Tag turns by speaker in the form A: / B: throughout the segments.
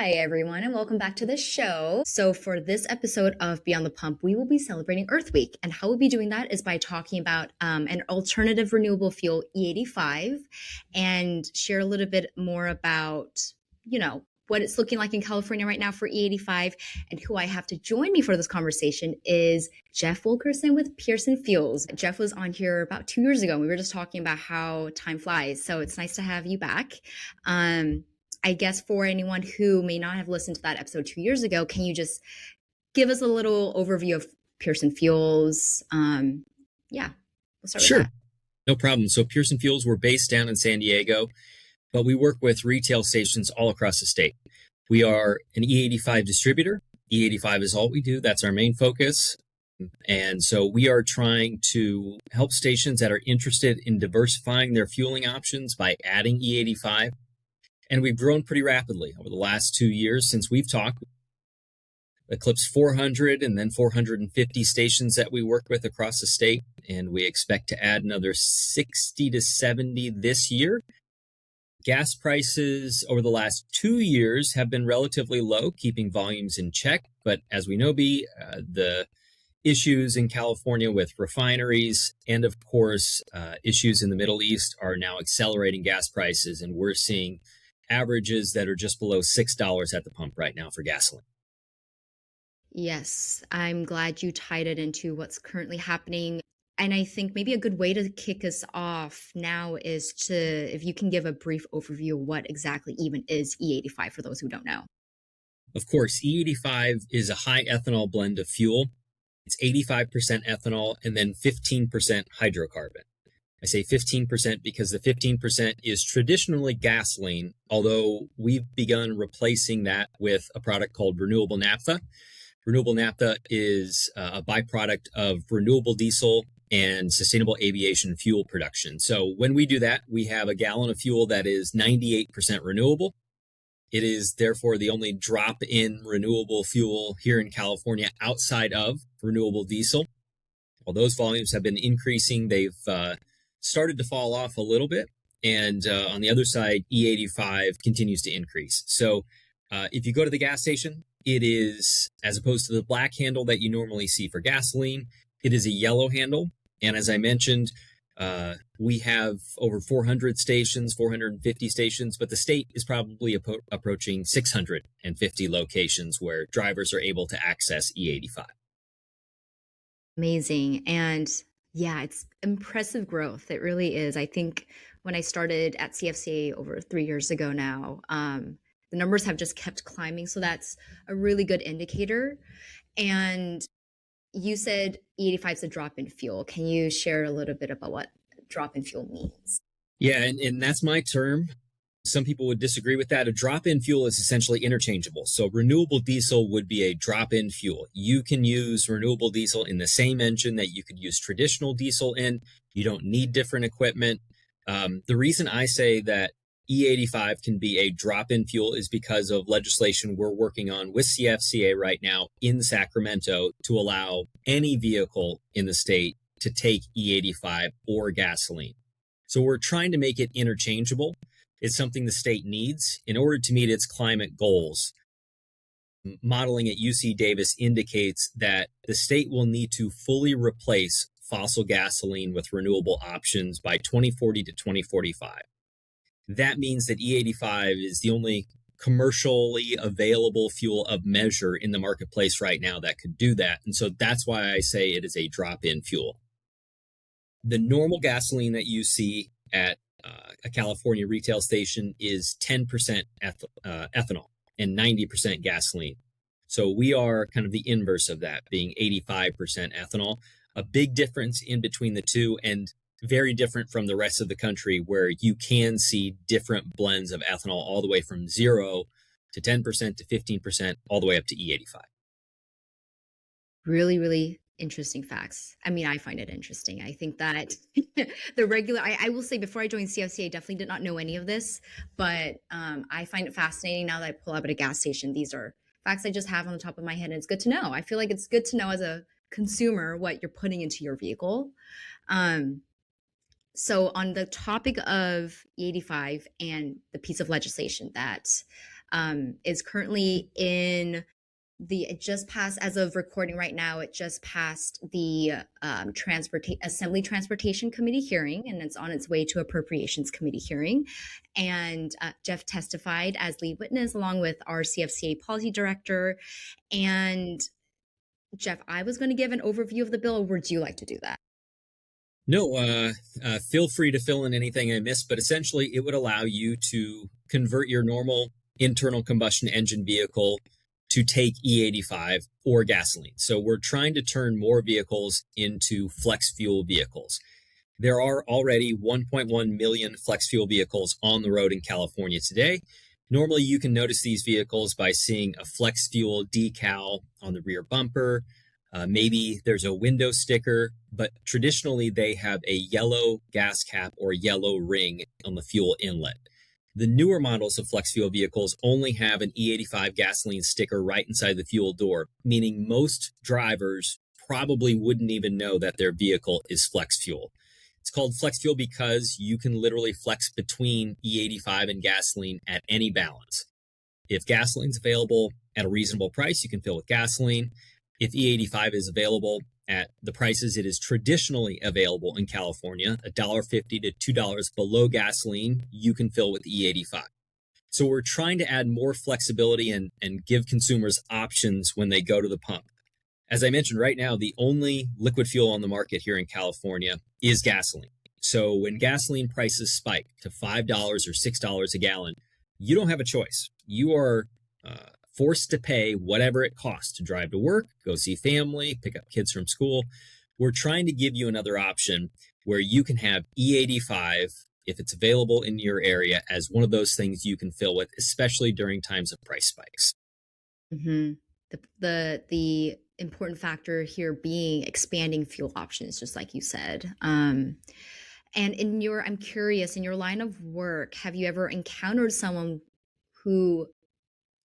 A: Hi, everyone, and welcome back to the show. So, for this episode of Beyond the Pump, we will be celebrating Earth Week. And how we'll be doing that is by talking about an alternative renewable fuel, E85, and share a little bit more about, what it's looking like in California right now for E85. And who I have to join me for this conversation is Jeff Wilkerson with Pearson Fuels. Jeff was on here about 2 years ago, and we were just talking about how time flies. So, it's nice to have you back. I guess for anyone who may not have listened to that episode 2 years ago, can you just give us a little overview of Pearson Fuels? We'll start with that.
B: No problem. So Pearson Fuels, we're based down in San Diego, but we work with retail stations all across the state. We are an E85 distributor. E85 is all we do. That's our main focus. And so we are trying to help stations that are interested in diversifying their fueling options by adding E85. And we've grown pretty rapidly over the last 2 years since we've talked. Eclipsed 400 and then 450 stations that we work with across the state. And we expect to add another 60 to 70 this year. Gas prices over the last 2 years have been relatively low, keeping volumes in check. But as we know, the issues in California with refineries and, of course, issues in the Middle East are now accelerating gas prices. And we're seeing averages that are just below $6 at the pump right now for gasoline.
A: Yes, I'm glad you tied it into what's currently happening. And I think maybe a good way to kick us off now is if you can give a brief overview of what exactly even is E85 for those who don't know.
B: Of course, E85 is a high ethanol blend of fuel. It's 85% ethanol and then 15% hydrocarbon. I say 15% because the 15% is traditionally gasoline, although we've begun replacing that with a product called renewable naphtha. Renewable naphtha is a byproduct of renewable diesel and sustainable aviation fuel production. So when we do that, we have a gallon of fuel that is 98% renewable. It is therefore the only drop-in renewable fuel here in California outside of renewable diesel. While those volumes have been increasing, they've started to fall off a little bit. And on the other side, E85 continues to increase. So if you go to the gas station, it is, as opposed to the black handle that you normally see for gasoline, it is a yellow handle. And as I mentioned, we have over 400 stations, 450 stations, but the state is probably approaching 650 locations where drivers are able to access E85.
A: Amazing. And yeah, it's impressive growth. It really is. I think when I started at CFCA over 3 years ago now, the numbers have just kept climbing. So that's a really good indicator. And you said E85 is a drop-in fuel. Can you share a little bit about what drop-in fuel means?
B: Yeah, and that's my term. Some people would disagree with that. A drop-in fuel is essentially interchangeable. So renewable diesel would be a drop-in fuel. You can use renewable diesel in the same engine that you could use traditional diesel in. You don't need different equipment. The reason I say that E85 can be a drop-in fuel is because of legislation we're working on with CFCA right now in Sacramento to allow any vehicle in the state to take E85 or gasoline. So we're trying to make it interchangeable. It's something the state needs in order to meet its climate goals. Modeling at UC Davis indicates that the state will need to fully replace fossil gasoline with renewable options by 2040 to 2045. That means that E85 is the only commercially available fuel of measure in the marketplace right now that could do that. And so that's why I say it is a drop-in fuel. The normal gasoline that you see at a California retail station is 10% ethanol and 90% gasoline. So we are kind of the inverse of that, being 85% ethanol. A big difference in between the two, and very different from the rest of the country, where you can see different blends of ethanol all the way from 0 to 10% to 15%, all the way up to E85.
A: Really, really interesting facts. I mean, I find it interesting. I think that I will say, before I joined CFCA, I definitely did not know any of this, but I find it fascinating now that I pull up at a gas station. These are facts I just have on the top of my head, and it's good to know. I feel like it's good to know as a consumer what you're putting into your vehicle. So on the topic of E85 and the piece of legislation that is currently in it just passed, as of recording right now, it just passed the Assembly Transportation Committee hearing, and it's on its way to Appropriations Committee hearing. And Jeff testified as lead witness along with our CFCA policy director. And Jeff, I was going to give an overview of the bill. Or would you like to do that?
B: No, feel free to fill in anything I missed, but essentially it would allow you to convert your normal internal combustion engine vehicle to take E85 or gasoline. So we're trying to turn more vehicles into flex fuel vehicles. There are already 1.1 million flex fuel vehicles on the road in California today. Normally, you can notice these vehicles by seeing a flex fuel decal on the rear bumper. Maybe there's a window sticker, but traditionally they have a yellow gas cap or yellow ring on the fuel inlet. The newer models of flex fuel vehicles only have an E85 gasoline sticker right inside the fuel door, meaning most drivers probably wouldn't even know that their vehicle is flex fuel. It's called flex fuel because you can literally flex between E85 and gasoline at any balance. If gasoline's available at a reasonable price, you can fill with gasoline. If E85 is available at the prices it is traditionally available in California, $1.50 to $2 below gasoline, you can fill with E85. So we're trying to add more flexibility and give consumers options when they go to the pump. As I mentioned, right now, the only liquid fuel on the market here in California is gasoline. So when gasoline prices spike to $5 or $6 a gallon, you don't have a choice. You are forced to pay whatever it costs to drive to work, go see family, pick up kids from school. We're trying to give you another option where you can have E85, if it's available in your area, as one of those things you can fill with, especially during times of price spikes.
A: Mm-hmm. The important factor here being expanding fuel options, just like you said. And I'm curious, in your line of work, have you ever encountered someone who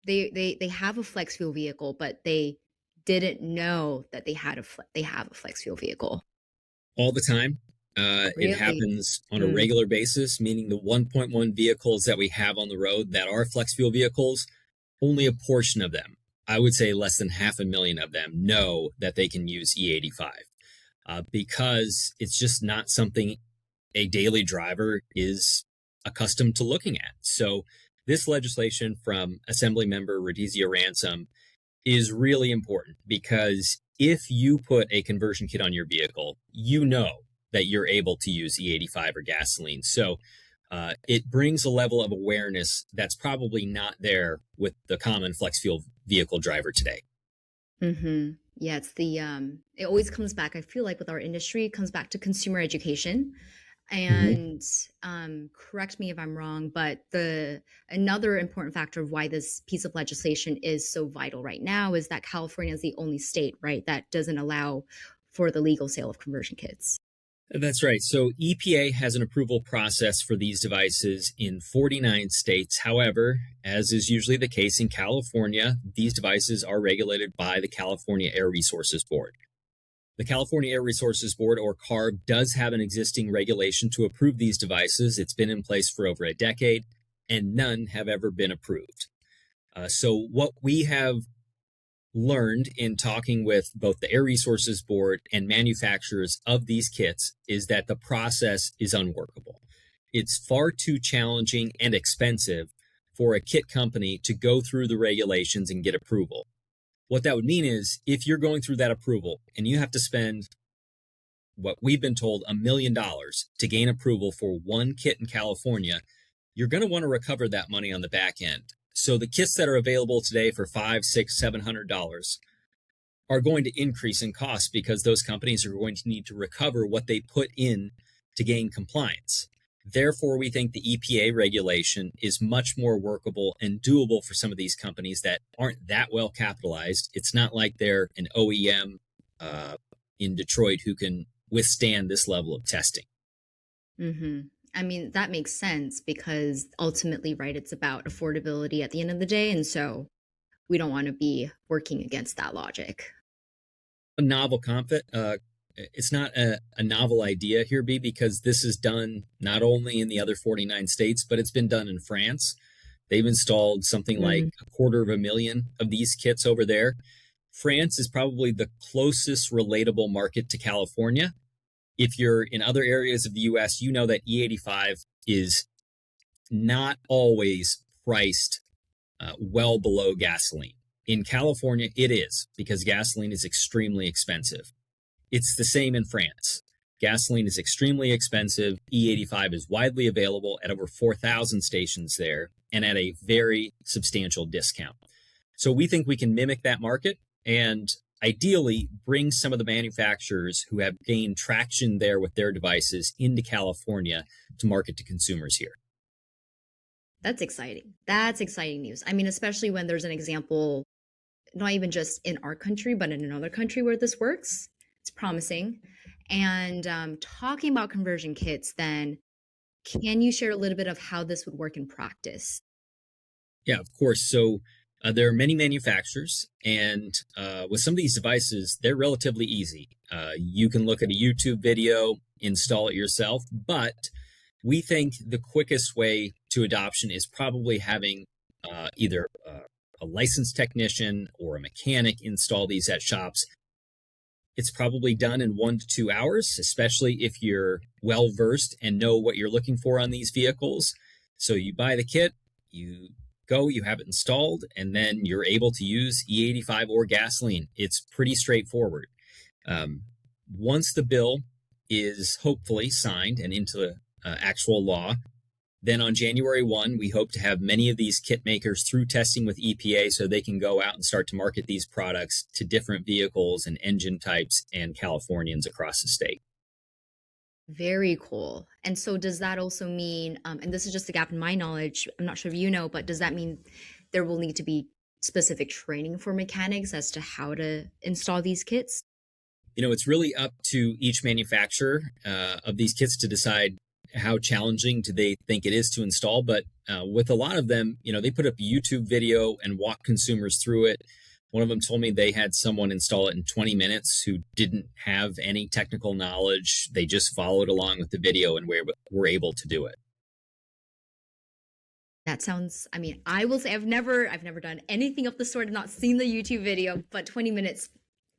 A: they have a flex fuel vehicle, but they didn't know that they have a flex fuel vehicle?
B: All the time.
A: Really?
B: It happens on a regular basis, meaning the 1.1 vehicles that we have on the road that are flex fuel vehicles, only a portion of them, I would say less than 500,000 of them, know that they can use E85 because it's just not something a daily driver is accustomed to looking at. So this legislation from Assemblymember Radizia Ransom is really important because if you put a conversion kit on your vehicle, you know that you're able to use E85 or gasoline. So it brings a level of awareness that's probably not there with the common flex fuel vehicle driver today.
A: Mm-hmm. Yeah, it's it always comes back. I feel like with our industry, it comes back to consumer education. And correct me if I'm wrong, but another important factor of why this piece of legislation is so vital right now is that California is the only state, right, that doesn't allow for the legal sale of conversion kits.
B: That's right. So EPA has an approval process for these devices in 49 states. However, as is usually the case in California, these devices are regulated by the California Air Resources Board. The California Air Resources Board, or CARB, does have an existing regulation to approve these devices. It's been in place for over a decade, and none have ever been approved. So what we have learned in talking with both the Air Resources Board and manufacturers of these kits is that the process is unworkable. It's far too challenging and expensive for a kit company to go through the regulations and get approval. What that would mean is if you're going through that approval and you have to spend what we've been told $1 million to gain approval for one kit in California, you're going to want to recover that money on the back end. So the kits that are available today for $500, $600, $700 are going to increase in cost because those companies are going to need to recover what they put in to gain compliance. Therefore, we think the EPA regulation is much more workable and doable for some of these companies that aren't that well capitalized. It's not like they're an OEM in Detroit who can withstand this level of testing.
A: Mm-hmm. I mean, that makes sense because ultimately, right, it's about affordability at the end of the day. And so we don't want to be working against that logic.
B: A novel it's not a novel idea here, B, because this is done not only in the other 49 states, but it's been done in France. They've installed something like
A: Mm.
B: 250,000 of these kits over there. France is probably the closest relatable market to California. If you're in other areas of the US, you know that E85 is not always priced well below gasoline. In California, it is because gasoline is extremely expensive. It's the same in France. Gasoline is extremely expensive. E85 is widely available at over 4,000 stations there and at a very substantial discount. So we think we can mimic that market and ideally bring some of the manufacturers who have gained traction there with their devices into California to market to consumers here.
A: That's exciting. That's exciting news. I mean, especially when there's an example, not even just in our country, but in another country where this works. It's promising. And talking about conversion kits, then, can you share a little bit of how this would work in practice?
B: Yeah, of course. So there are many manufacturers, and with some of these devices, they're relatively easy. You can look at a YouTube video, install it yourself, but we think the quickest way to adoption is probably having either a licensed technician or a mechanic install these at shops. It's probably done in 1 to 2 hours, especially if you're well versed and know what you're looking for on these vehicles. So you buy the kit, you go, you have it installed, and then you're able to use E85 or gasoline. It's pretty straightforward. Once the bill is hopefully signed and into actual law, then on January 1, we hope to have many of these kit makers through testing with EPA so they can go out and start to market these products to different vehicles and engine types and Californians across the state.
A: Very cool. And so, does that also mean, and this is just a gap in my knowledge, I'm not sure if you know, but does that mean there will need to be specific training for mechanics as to how to install these kits?
B: It's really up to each manufacturer of these kits to decide how challenging do they think it is to install. But with a lot of them, they put up a YouTube video and walk consumers through it. One of them told me they had someone install it in 20 minutes who didn't have any technical knowledge. They just followed along with the video and were able to do it.
A: That sounds, I mean, I will say I've never done anything of the sort. I've not seen the YouTube video, but 20 minutes,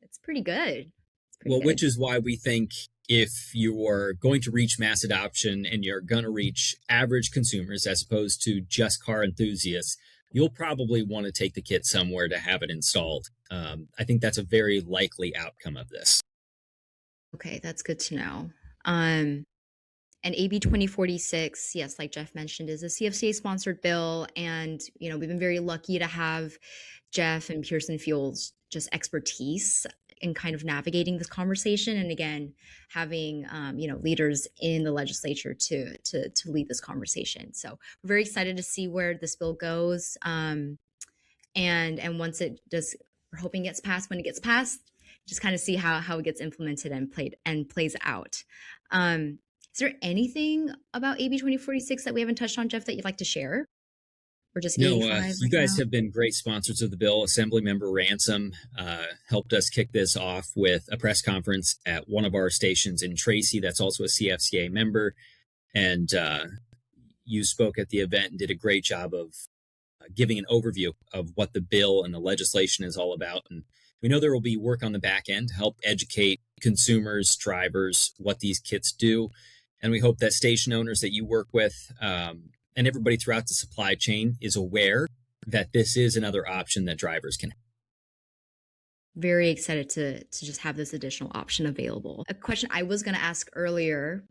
A: it's pretty good. It's pretty
B: Well,
A: good.
B: which is why we think if you're going to reach mass adoption and you're going to reach average consumers as opposed to just car enthusiasts, you'll probably want to take the kit somewhere to have it installed. I think that's a very likely outcome of this.
A: Okay, that's good to know. And AB 2046, yes, like Jeff mentioned, is a CFCA sponsored bill. And, we've been very lucky to have Jeff and Pearson Fuel's just expertise in kind of navigating this conversation. And again, having, leaders in the legislature to lead this conversation. So we're very excited to see where this bill goes. And once it does, we're hoping it gets passed. When it gets passed, just kind of see how it gets implemented and plays out. Is there anything about AB 2046 that we haven't touched on, Jeff, that you'd like to share? Or just
B: No,
A: E85
B: you
A: right
B: guys
A: now?
B: have been great sponsors of the bill. Assemblymember Ransom helped us kick this off with a press conference at one of our stations in Tracy. That's also a CFCA member. And you spoke at the event and did a great job of giving an overview of what the bill and the legislation is all about. And we know there will be work on the back end to help educate consumers, drivers, what these kits do. And we hope that station owners that you work with and everybody throughout the supply chain is aware that this is another option that drivers can have.
A: Very excited to just have this additional option available. A question I was going to ask earlier,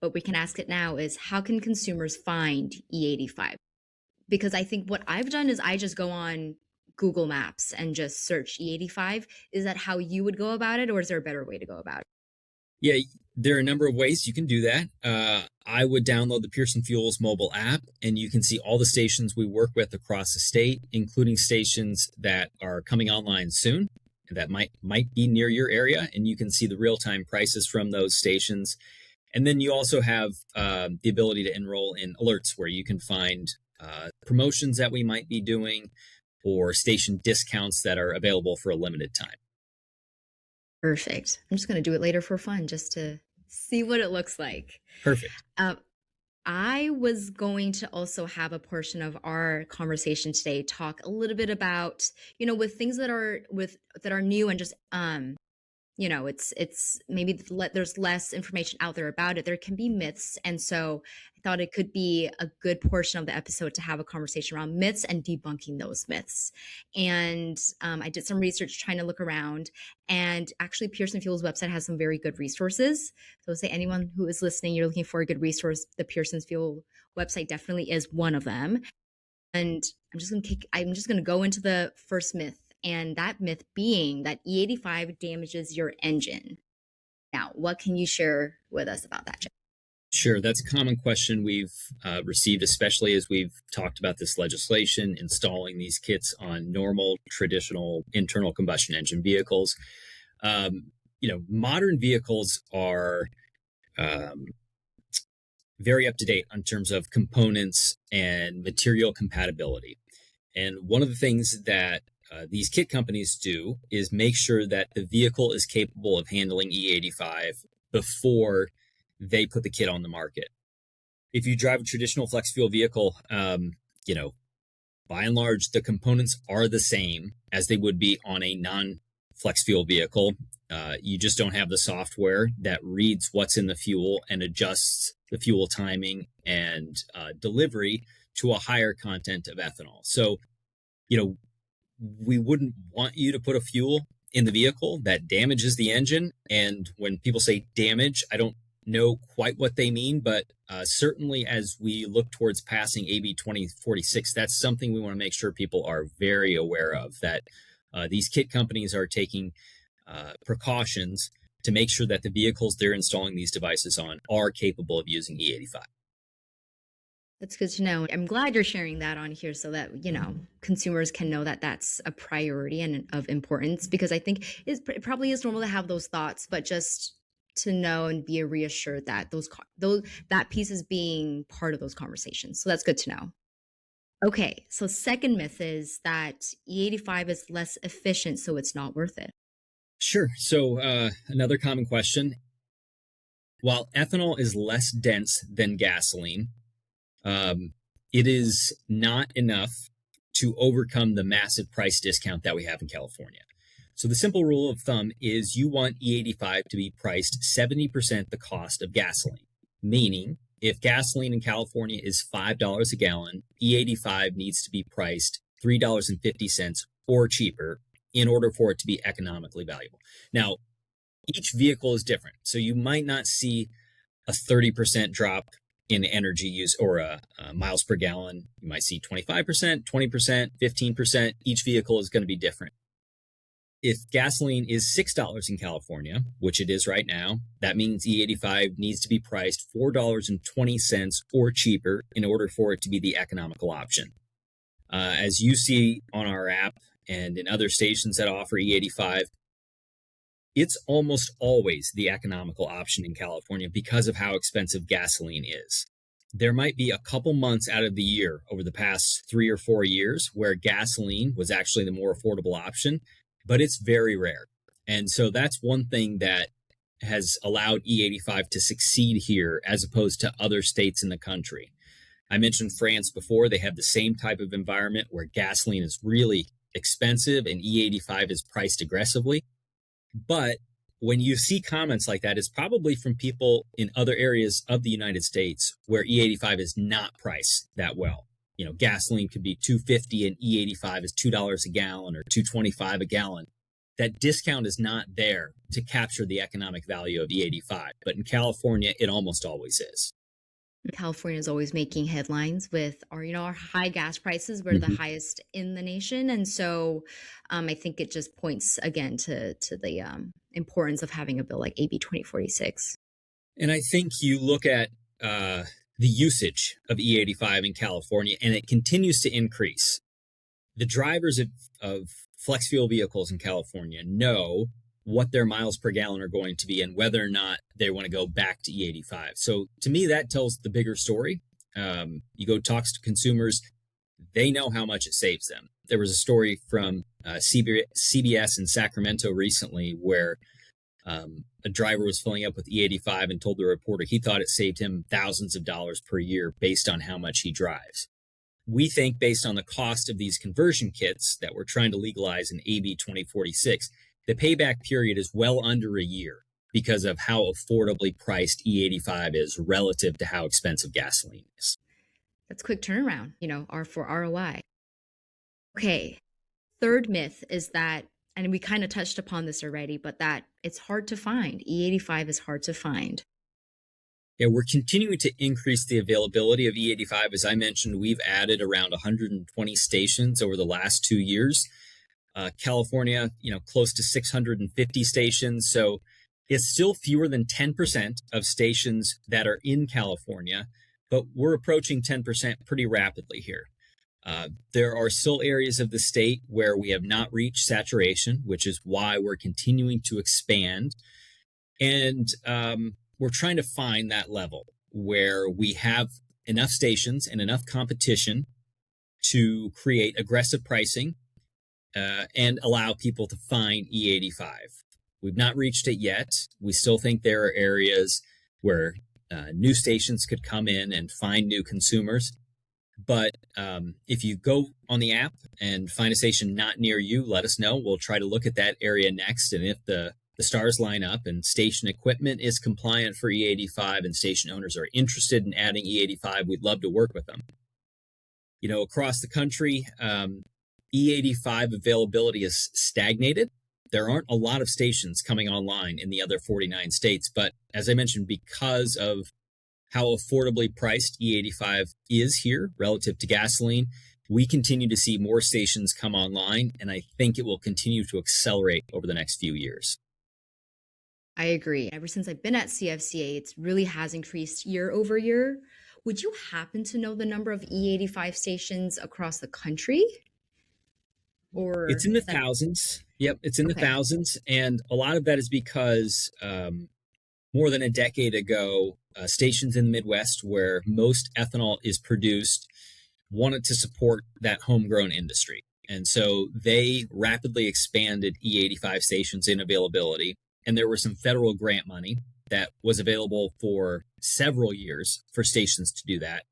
A: but we can ask it now, is how can consumers find E85? Because I think what I've done is I just go on Google Maps and just search E85. Is that how you would go about it, or is there a better way to go about it?
B: Yeah, there are a number of ways you can do that. I would download the Pearson Fuels mobile app, and you can see all the stations we work with across the state, including stations that are coming online soon that might be near your area, and you can see the real-time prices from those stations. And then you also have the ability to enroll in alerts where you can find promotions that we might be doing or station discounts that are available for a limited time.
A: Perfect. I'm just going to do it later for fun, just to see what it looks like.
B: Perfect.
A: All I was going to also have a portion of our conversation today talk a little bit about, with things that are new and just it's maybe there's less information out there about it. There can be myths, and so I thought it could be a good portion of the episode to have a conversation around myths and debunking those myths. And I did some research trying to look around, and actually Pearson Fuel's website has some very good resources. So say anyone who is listening, you're looking for a good resource, the Pearson Fuel website definitely is one of them. And I'm just gonna go into the first myth, and that myth being that E85 damages your engine. Now, what can you share with us about that, Jeff?
B: Sure, that's a common question we've received, especially as we've talked about this legislation installing these kits on normal, traditional internal combustion engine vehicles. Modern vehicles are very up to date in terms of components and material compatibility. And one of the things that these kit companies do is make sure that the vehicle is capable of handling E85 before they put the kit on the market. If you drive a traditional flex fuel vehicle, by and large, the components are the same as they would be on a non-flex fuel vehicle. You just don't have the software that reads what's in the fuel and adjusts the fuel timing and delivery to a higher content of ethanol. So, we wouldn't want you to put a fuel in the vehicle that damages the engine. And when people say damage, I don't know quite what they mean, but certainly as we look towards passing AB 2046, that's something we want to make sure people are very aware of, that these kit companies are taking precautions to make sure that the vehicles they're installing these devices on are capable of using E85.
A: That's good to know. I'm glad you're sharing that on here so that, consumers can know that that's a priority and of importance, because I think it probably is normal to have those thoughts, but just to know and be reassured that that piece is being part of those conversations. So that's good to know. Okay, so second myth is that E85 is less efficient, so it's not worth it.
B: Sure. So another common question. While ethanol is less dense than gasoline, it is not enough to overcome the massive price discount that we have in California. So the simple rule of thumb is you want E85 to be priced 70% the cost of gasoline, meaning if gasoline in California is $5 a gallon, E85 needs to be priced $3.50 or cheaper in order for it to be economically valuable. Now, each vehicle is different, so you might not see a 30% drop in energy use or miles per gallon. You might see 25%, 20%, 15%. Each vehicle is going to be different. If gasoline is $6 in California, which it is right now, that means E85 needs to be priced $4.20 or cheaper in order for it to be the economical option. As you see on our app and in other stations that offer E85, it's almost always the economical option in California because of how expensive gasoline is. There might be a couple months out of the year over the past 3 or 4 years where gasoline was actually the more affordable option, but it's very rare. And so that's one thing that has allowed E85 to succeed here as opposed to other states in the country. I mentioned France before. They have the same type of environment where gasoline is really expensive and E85 is priced aggressively. But when you see comments like that, it's probably from people in other areas of the United States where E85 is not priced that well. Gasoline could be $2.50 and E85 is $2 a gallon or $2.25 a gallon. That discount is not there to capture the economic value of E85. But in California, it almost always is.
A: California is always making headlines with our high gas prices. We're the highest in the nation. And so I think it just points again to the importance of having a bill like AB 2046.
B: And I think you look at the usage of E85 in California, and it continues to increase. The drivers of flex fuel vehicles in California know what their miles per gallon are going to be and whether or not they want to go back to E85. So to me, that tells the bigger story. You go talk to consumers, they know how much it saves them. There was a story from CBS in Sacramento recently where A driver was filling up with E85 and told the reporter he thought it saved him thousands of dollars per year based on how much he drives. We think based on the cost of these conversion kits that we're trying to legalize in AB 2046, the payback period is well under a year because of how affordably priced E85 is relative to how expensive gasoline is.
A: That's quick turnaround, R for ROI. Okay. Third myth is that, and we kind of touched upon this already, but that it's hard to find. E85 is hard to find.
B: Yeah, we're continuing to increase the availability of E85. As I mentioned, we've added around 120 stations over the last 2 years. California, close to 650 stations. So it's still fewer than 10% of stations that are in California, but we're approaching 10% pretty rapidly here. There are still areas of the state where we have not reached saturation, which is why we're continuing to expand. And we're trying to find that level where we have enough stations and enough competition to create aggressive pricing and allow people to find E85. We've not reached it yet. We still think there are areas where new stations could come in and find new consumers. But if you go on the app and find a station not near you, let us know. We'll try to look at that area next. And if the stars line up and station equipment is compliant for E85 and station owners are interested in adding E85, we'd love to work with them. Across the country, E85 availability is stagnated. There aren't a lot of stations coming online in the other 49 states. But as I mentioned, because of how affordably priced E85 is here relative to gasoline, we continue to see more stations come online, and I think it will continue to accelerate over the next few years.
A: I agree. Ever since I've been at CFCA, it really has increased year over year. Would you happen to know the number of E85 stations across the country? Or
B: it's in the thousands. Yep, it's in the thousands. And a lot of that is because more than a decade ago, stations in the Midwest where most ethanol is produced wanted to support that homegrown industry. And so they rapidly expanded E85 stations in availability. And there was some federal grant money that was available for several years for stations to do that.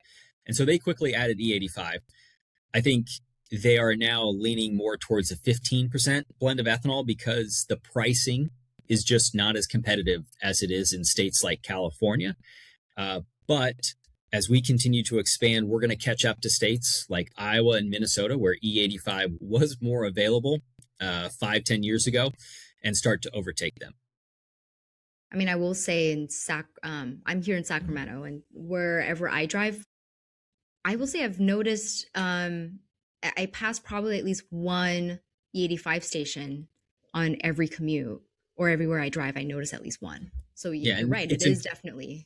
B: And so they quickly added E85. I think they are now leaning more towards a 15% blend of ethanol because the pricing is just not as competitive as it is in states like California. But as we continue to expand, we're going to catch up to states like Iowa and Minnesota, where E85 was more available 5-10 years ago, and start to overtake them.
A: I mean, I will say I'm here in Sacramento, and wherever I drive, I will say I've noticed I pass probably at least one E85 station on every commute, or everywhere I drive, I notice at least one. So you're right. It is definitely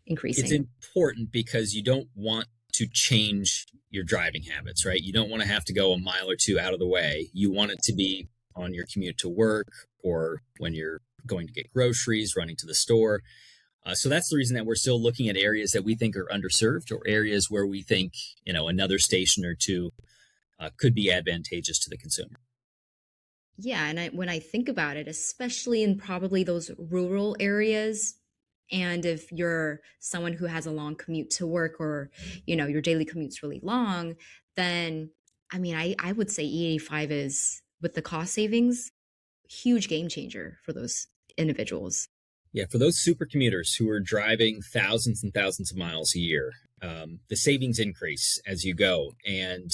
A: increasing.
B: It's important because you don't want to change your driving habits, right? You don't want to have to go a mile or two out of the way. You want it to be on your commute to work or when you're going to get groceries, running to the store. So that's the reason that we're still looking at areas that we think are underserved or areas where we think, another station or two could be advantageous to the consumer.
A: Yeah. And when I think about it, especially in probably those rural areas, and if you're someone who has a long commute to work or, your daily commute's really long, then, I mean, I would say E85 is, with the cost savings, huge game changer for those individuals.
B: Yeah, for those super commuters who are driving thousands and thousands of miles a year, the savings increase as you go. And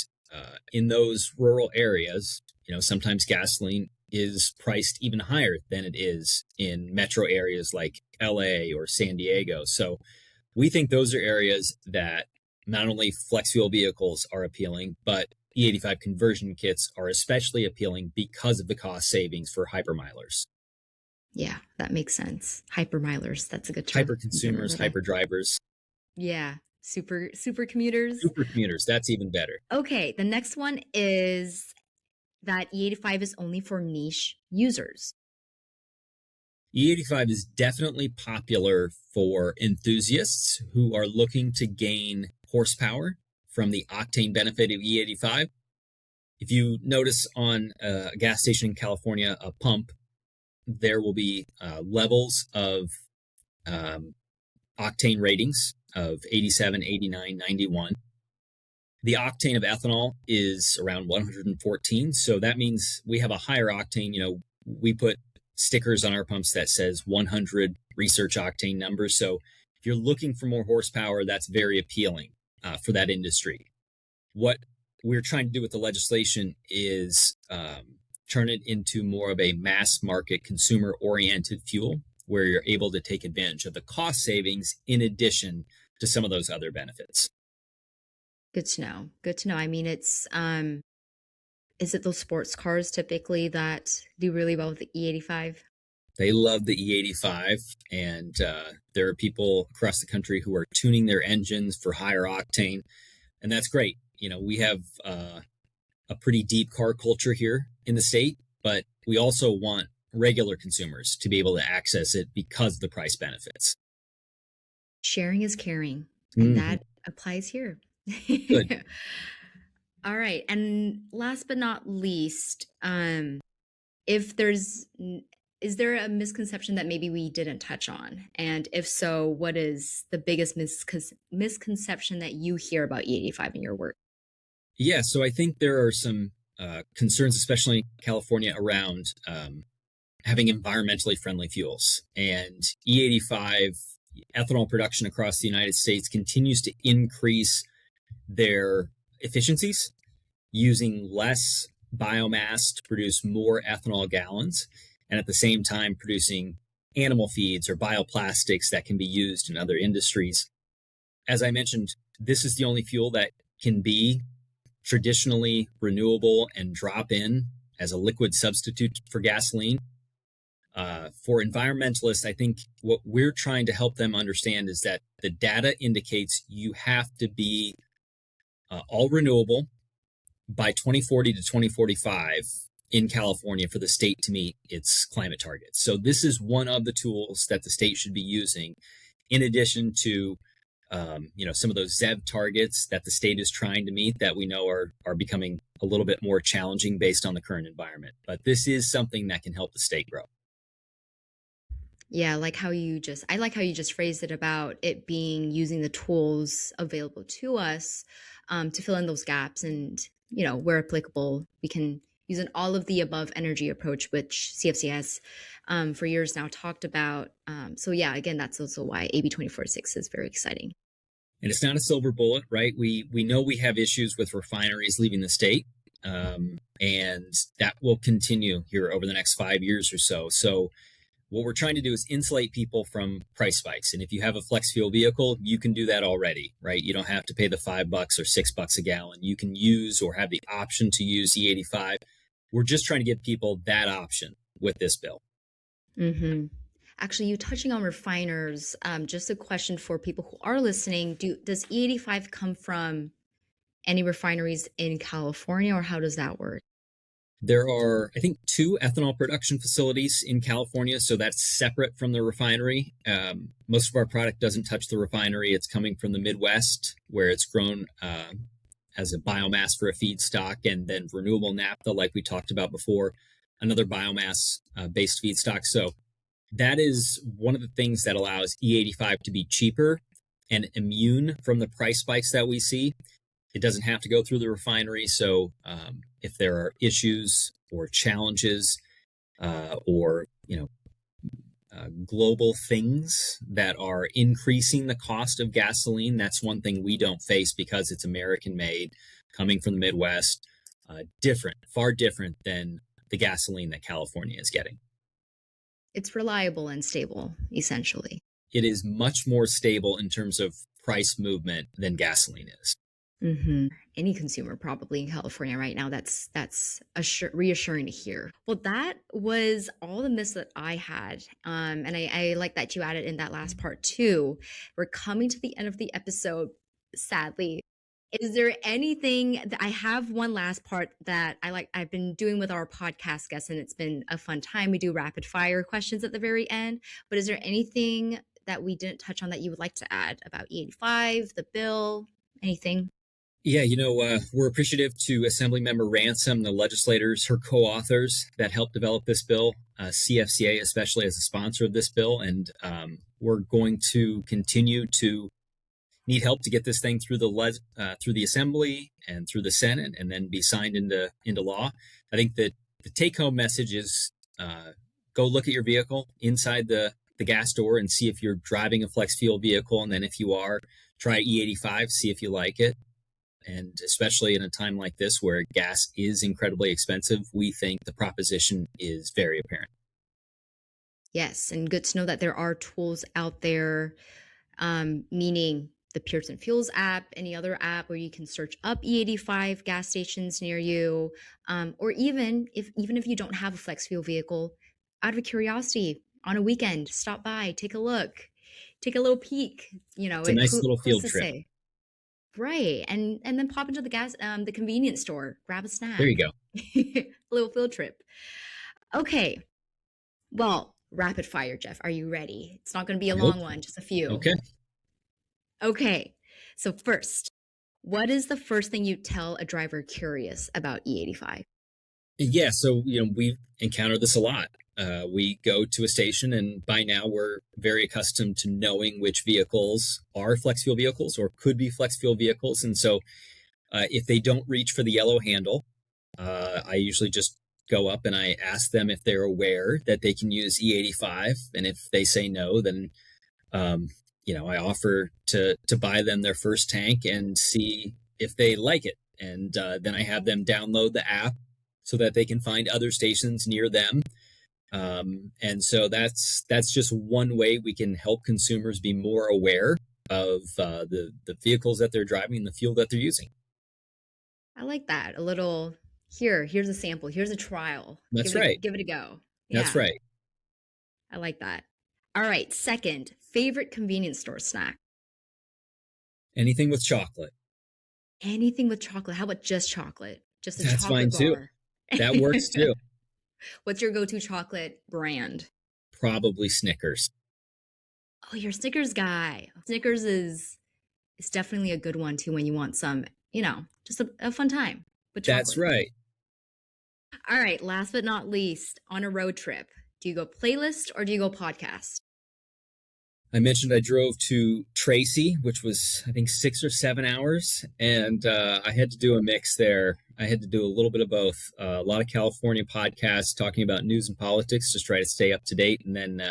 B: in those rural areas, sometimes gasoline is priced even higher than it is in metro areas like LA or San Diego. So we think those are areas that not only flex fuel vehicles are appealing, but E85 conversion kits are especially appealing because of the cost savings for hypermilers.
A: Yeah, that makes sense. Hypermilers, that's a good term.
B: Hyper consumers, hyper drivers.
A: Yeah, super commuters.
B: Super commuters, that's even better.
A: Okay, the next one is that E85 is only for niche users.
B: E85 is definitely popular for enthusiasts who are looking to gain horsepower from the octane benefit of E85. If you notice on a gas station in California, a pump, there will be levels of um, octane ratings of 87, 89, 91. The octane of ethanol is around 114. So that means we have a higher octane. We put stickers on our pumps that says 100 research octane numbers. So if you're looking for more horsepower, that's very appealing for that industry. What we're trying to do with the legislation is turn it into more of a mass market consumer oriented fuel where you're able to take advantage of the cost savings in addition to some of those other benefits.
A: Good to know. Good to know. I mean, is it those sports cars typically that do really well with the E85?
B: They love the E85, and there are people across the country who are tuning their engines for higher octane, and that's great. We have a pretty deep car culture here in the state, but we also want regular consumers to be able to access it because of the price benefits.
A: Sharing is caring, and that applies here.
B: Good.
A: All right. And last but not least, if there's is there a misconception that maybe we didn't touch on? And if so, what is the biggest misconception that you hear about E85 in your work?
B: Yeah, so I think there are some concerns, especially in California, around having environmentally friendly fuels. And E85 ethanol production across the United States continues to increase their efficiencies, using less biomass to produce more ethanol gallons, and at the same time producing animal feeds or bioplastics that can be used in other industries. As I mentioned, this is the only fuel that can be traditionally renewable and drop in as a liquid substitute for gasoline. For environmentalists, I think what we're trying to help them understand is that the data indicates you have to be all renewable by 2040 to 2045 in California for the state to meet its climate targets. So this is one of the tools that the state should be using, in addition to some of those ZEV targets that the state is trying to meet that we know are becoming a little bit more challenging based on the current environment. But this is something that can help the state grow.
A: Yeah, I like how you just phrased it about it being using the tools available to us to fill in those gaps, and where applicable, we can use an all of the above energy approach, which CFC has for years now talked about. So yeah, again, that's also why AB 2046 is very exciting.
B: And it's not a silver bullet, right? We know we have issues with refineries leaving the state, and that will continue here over the next 5 years or so. So what we're trying to do is insulate people from price spikes. And if you have a flex fuel vehicle, you can do that already, right? You don't have to pay the $5 or $6 a gallon. You can use or have the option to use E85. We're just trying to give people that option with this bill.
A: Mm-hmm. Actually, you touching on refiners, just a question for people who are listening. Does E85 come from any refineries in California, or how does that work?
B: There are, I think, 2 ethanol production facilities in California, so that's separate from the refinery. Most of our product doesn't touch the refinery. It's coming from the Midwest, where it's grown as a biomass for a feedstock, and then renewable naphtha, like we talked about before, another biomass-based feedstock. So that is one of the things that allows E85 to be cheaper and immune from the price spikes that we see. It doesn't have to go through the refinery. So if there are issues or challenges or global things that are increasing the cost of gasoline, that's one thing we don't face because it's American made, coming from the Midwest, far different than the gasoline that California is getting.
A: It's reliable and stable, essentially.
B: It is much more stable in terms of price movement than gasoline is.
A: Mm-hmm. Any consumer probably in California right now. That's reassuring to hear. Well, that was all the myths that I had, and I like that you added in that last part too. We're coming to the end of the episode, sadly. Is there anything that I have one last part that I've been doing with our podcast guests, and it's been a fun time. We do rapid fire questions at the very end, but is there anything that we didn't touch on that you would like to add about E85, the bill, anything?
B: Yeah, we're appreciative to Assemblymember Ransom, the legislators, her co-authors that helped develop this bill, CFCA especially as a sponsor of this bill, and we're going to continue to need help to get this thing through through the Assembly and through the Senate, and then be signed into law. I think that the take-home message is go look at your vehicle inside the gas door and see if you're driving a flex fuel vehicle, and then if you are, try E85, see if you like it. And especially in a time like this where gas is incredibly expensive, we think the proposition is very apparent.
A: Yes, and good to know that there are tools out there, meaning the Pearson Fuels app, any other app where you can search up E85 gas stations near you, or even if you don't have a flex fuel vehicle, out of curiosity on a weekend, stop by, take a look, take a little peek.
B: It's a nice little
A: Who's
B: field
A: to
B: trip.
A: say? Right. And then pop into the convenience store, grab a
B: There you
A: snack.
B: go.
A: A little field trip. Okay. Well, rapid fire, Jeff. Are you ready? It's not going to be a
B: I hope
A: long
B: so.
A: one, just a few.
B: Okay.
A: Okay. So first, what is the first thing you tell a driver curious about E85?
B: Yeah, so we encounter this a lot. We go to a station, and by now we're very accustomed to knowing which vehicles are flex fuel vehicles or could be flex fuel vehicles. And so, if they don't reach for the yellow handle, I usually just go up and I ask them if they're aware that they can use E85, and if they say no, then I offer to buy them their first tank and see if they like it, and then I have them download the app so that they can find other stations near them. And so that's just one way we can help consumers be more aware of the vehicles that they're driving and the fuel that they're using.
A: I like that. A little here's a sample, here's a trial.
B: That's right.
A: Give it a go.
B: That's
A: Yeah,
B: right.
A: I like that. All right, second, favorite convenience store snack.
B: Anything with chocolate.
A: Anything with chocolate. How about just chocolate? Just a
B: That's fine
A: chocolate
B: too.
A: bar.
B: That works too.
A: What's your go-to chocolate brand?
B: Probably Snickers.
A: Oh, you're a Snickers guy. Snickers is definitely a good one too when you want some, just a fun time with chocolate.
B: That's right.
A: All right, last but not least, on a road trip, do you go playlist or do you go podcast?
B: I mentioned I drove to Tracy, which was, I think, 6 or 7 hours, and I had to do a mix there. I had to do a little bit of both. A lot of California podcasts talking about news and politics, just try to stay up to date, and then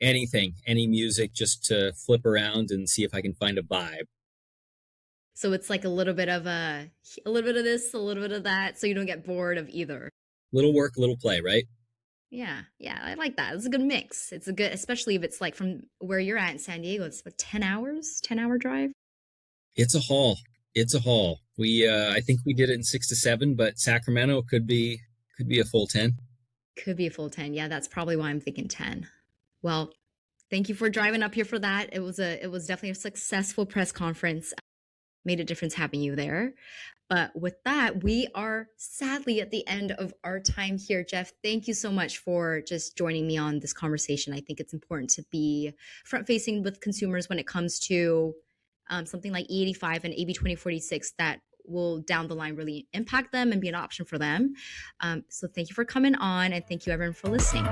B: any music, just to flip around and see if I can find a vibe.
A: So it's like a little bit of this, a little bit of that, so you don't get bored of either.
B: Little work, little play, right?
A: Yeah, I like that. It's a good mix. It's a good, especially if it's like from where you're at in San Diego. It's what, 10 hours, 10-hour drive.
B: It's a haul. We I think we did it in 6 to 7, but Sacramento could be a full 10.
A: Could be a full 10. Yeah, that's probably why I'm thinking 10. Well, thank you for driving up here for that. It was definitely a successful press conference. Made a difference having you there. But with that, we are sadly at the end of our time here. Jeff, thank you so much for just joining me on this conversation. I think it's important to be front-facing with consumers when it comes to something like E85 and AB 2046 that will down the line really impact them and be an option for them. So thank you for coming on, and thank you everyone for listening.